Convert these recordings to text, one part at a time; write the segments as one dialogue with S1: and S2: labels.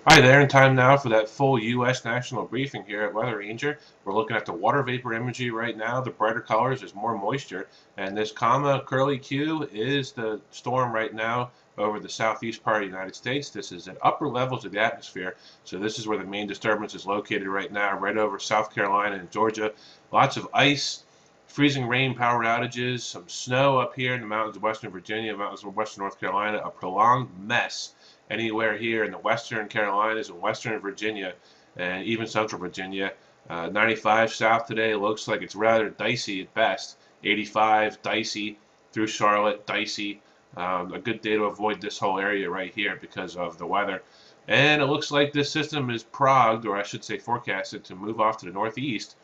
S1: Hi there, in time now for that full U.S. national briefing here at Weather Ranger. We're looking at the water vapor imagery right now. The brighter colors is more moisture, and this comma curly Q is the storm right now over the southeast part of the United States. This is at upper levels of the atmosphere, so this is where the main disturbance is located right now, right over South Carolina and Georgia. Lots of ice, freezing rain, power outages, some snow up here in the mountains of western Virginia, mountains of western North Carolina, a prolonged mess anywhere here in the western Carolinas and western Virginia and even central Virginia. 95 south today looks like it's rather dicey at best. 85 dicey through Charlotte, dicey. A good day to avoid this whole area right here because of the weather. And it looks like this system is progged, or I should say forecasted, to move off to the northeast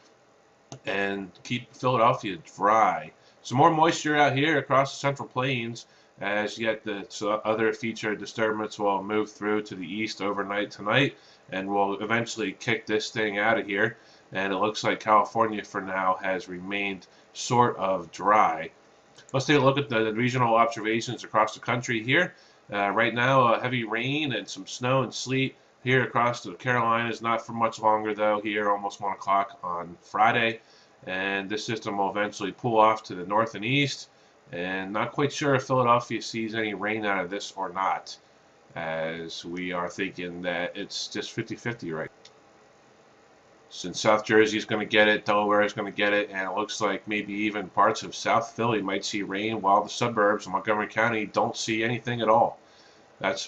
S1: and keep Philadelphia dry. Some more moisture out here across the Central Plains as yet the other feature disturbance will move through to the east overnight tonight and will eventually kick this thing out of here. And it looks like California for now has remained sort of dry. Let's take a look at the regional observations across the country here. Right now, heavy rain and some snow and sleet here across the Carolinas. Not for much longer, though, here almost 1 o'clock on Friday. And this system will eventually pull off to the north and east. And not quite sure if Philadelphia sees any rain out of this or not, as we are thinking that it's just 50-50 right now. Since South Jersey is going to get it, Delaware is going to get it, and it looks like maybe even parts of South Philly might see rain, while the suburbs of Montgomery County don't see anything at all. That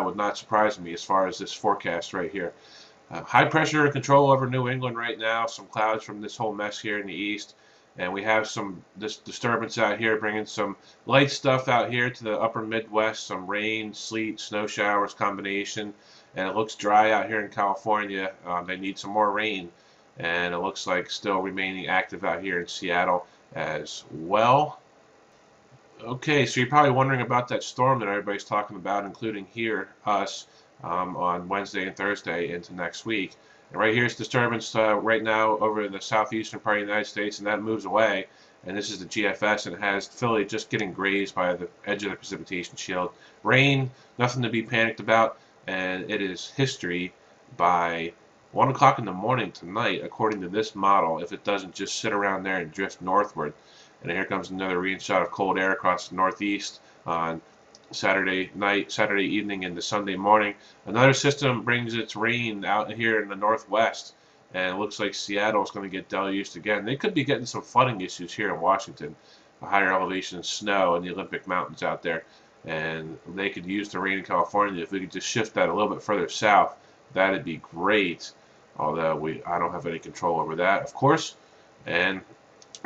S1: would not surprise me as far as this forecast right here. High pressure and control over New England right now. Some clouds from this whole mess here in the east. And we have this disturbance out here bringing some light stuff out here to the upper Midwest. Some rain, sleet, snow showers combination. And it looks dry out here in California. They need some more rain. And it looks like still remaining active out here in Seattle as well. Okay, so you're probably wondering about that storm that everybody's talking about, including here, us, on Wednesday and Thursday into next week. And right here's disturbance right now over the southeastern part of the United States, and that moves away. And this is the GFS, and it has Philly just getting grazed by the edge of the precipitation shield. Rain, nothing to be panicked about, and it is history by 1 o'clock in the morning tonight, according to this model, if it doesn't just sit around there and drift northward. And here comes another reinshot of cold air across the northeast on Saturday night, Saturday evening into Sunday morning. Another system brings its rain out here in the northwest, and it looks like Seattle is going to get deluged again. They could be getting some flooding issues here in Washington, a higher elevation snow in the Olympic Mountains out there, and they could use the rain in California. If we could just shift that a little bit further south, that'd be great. Although I don't have any control over that, of course. And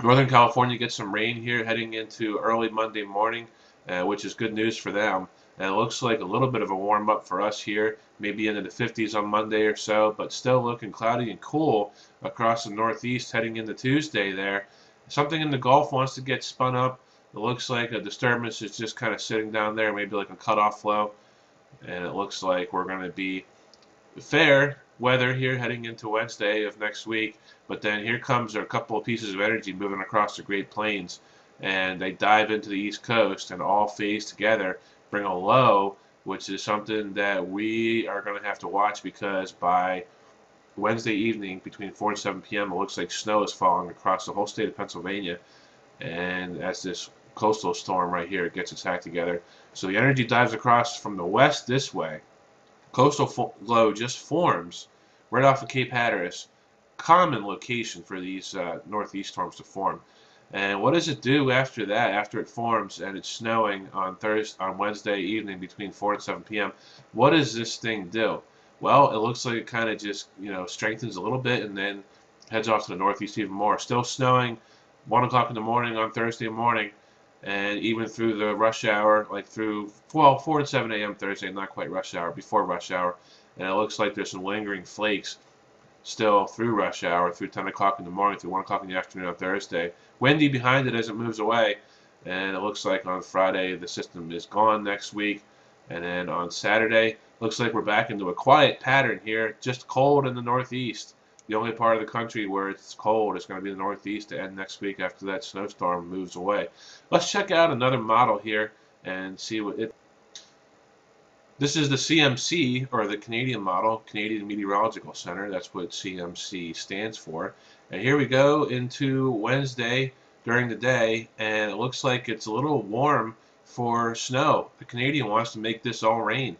S1: Northern California gets some rain here heading into early Monday morning, which is good news for them. And it looks like a little bit of a warm up for us here, maybe into the 50s on Monday or so, but still looking cloudy and cool across the northeast heading into Tuesday there. Something in the Gulf wants to get spun up. It looks like a disturbance is just kind of sitting down there, maybe like a cutoff flow. And it looks like we're going to be fair weather here heading into Wednesday of next week, but then here comes a couple of pieces of energy moving across the Great Plains, and they dive into the East Coast and all phase together, bring a low, which is something that we are going to have to watch because by Wednesday evening between 4 and 7 p.m. it looks like snow is falling across the whole state of Pennsylvania, and as this coastal storm right here gets its act together. So the energy dives across from the west this way. Coastal low just forms right off of Cape Hatteras, common location for these northeast storms to form. And what does it do after that? After it forms and it's snowing on Wednesday evening between 4 and 7 p.m. What does this thing do? Well, it looks like it kind of just strengthens a little bit and then heads off to the northeast even more. Still snowing 1 o'clock in the morning on Thursday morning, and even through the rush hour, like through 4 to 7 a.m. Thursday, not quite rush hour, before rush hour, and it looks like there's some lingering flakes still through rush hour, through 10 o'clock in the morning, through 1 o'clock in the afternoon on Thursday. Windy behind it as it moves away, and it looks like on Friday the system is gone next week, and then on Saturday, looks like we're back into a quiet pattern here, just cold in the northeast. The only part of the country where it's cold is going to be the northeast to end next week after that snowstorm moves away. Let's check out another model here and see what it This is the CMC, or the Canadian model, Canadian Meteorological Center. That's what CMC stands for. And here we go into Wednesday during the day, and it looks like it's a little warm for snow. The Canadian wants to make this all rain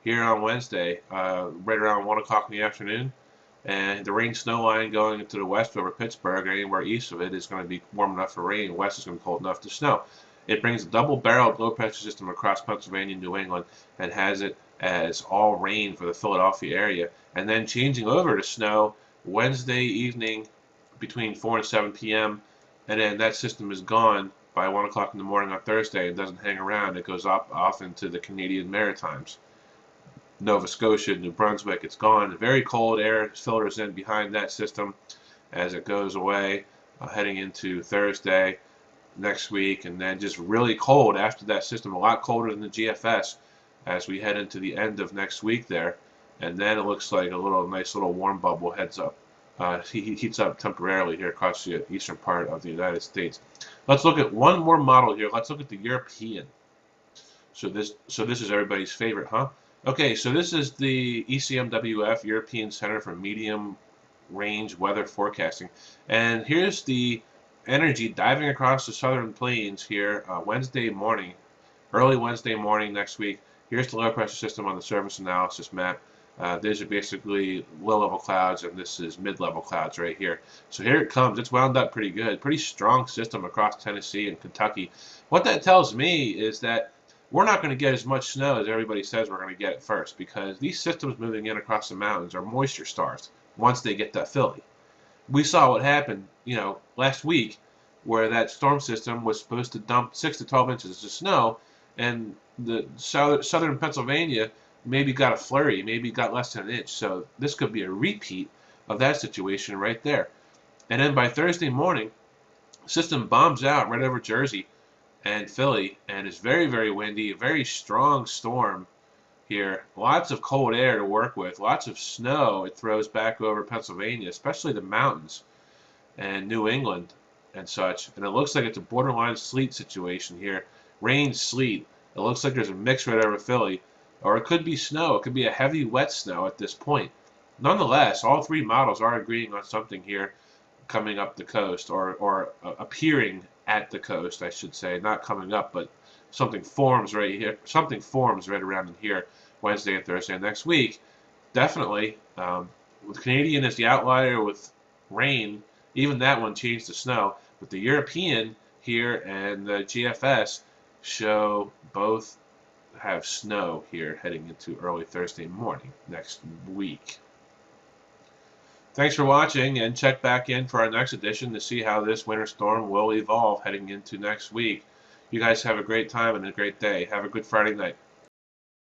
S1: here on Wednesday, right around 1 o'clock in the afternoon. And the rain snow line going into the west over Pittsburgh, and anywhere east of it is going to be warm enough for rain. West is going to be cold enough to snow. It brings a double-barreled low-pressure system across Pennsylvania and New England and has it as all rain for the Philadelphia area. And then changing over to snow Wednesday evening between 4 and 7 p.m. And then that system is gone by 1 o'clock in the morning on Thursday. It doesn't hang around. It goes off into the Canadian Maritimes. Nova Scotia, New Brunswick, it's gone. Very cold air filters in behind that system as it goes away, heading into Thursday next week, and then just really cold after that system, a lot colder than the GFS as we head into the end of next week there. And then it looks like a nice little warm bubble heads up. Heats up temporarily here across the eastern part of the United States. Let's look at one more model here. Let's look at the European. So this is everybody's favorite, huh? Okay, so this is the ECMWF, European Center for Medium Range Weather Forecasting. And here's the energy diving across the southern plains here Wednesday morning, early Wednesday morning next week. Here's the low pressure system on the surface analysis map. These are basically low-level clouds, and this is mid-level clouds right here. So here it comes. It's wound up pretty good. Pretty strong system across Tennessee and Kentucky. What that tells me is that we're not going to get as much snow as everybody says we're going to get at first, because these systems moving in across the mountains are moisture starved once they get to Philly. We saw what happened, last week, where that storm system was supposed to dump 6 to 12 inches of snow, and the southern Pennsylvania maybe got a flurry, maybe got less than an inch. So this could be a repeat of that situation right there. And then by Thursday morning, the system bombs out right over Jersey and Philly, and it's very, very windy, a very strong storm here. Lots of cold air to work with, lots of snow it throws back over Pennsylvania, especially the mountains and New England and such. And it looks like it's a borderline sleet situation here. Rain, sleet. It looks like there's a mix right over Philly. Or it could be snow. It could be a heavy, wet snow at this point. Nonetheless, all three models are agreeing on something here coming up the coast, or appearing at the coast, I should say. Not coming up, but something forms right here. Something forms right around in here Wednesday and Thursday next week. Definitely. With Canadian as the outlier with rain, even that one changed to snow. But the European here and the GFS show both have snow here heading into early Thursday morning next week. Thanks for watching, and check back in for our next edition to see how this winter storm will evolve heading into next week. You guys have a great time and a great day. Have a good Friday night.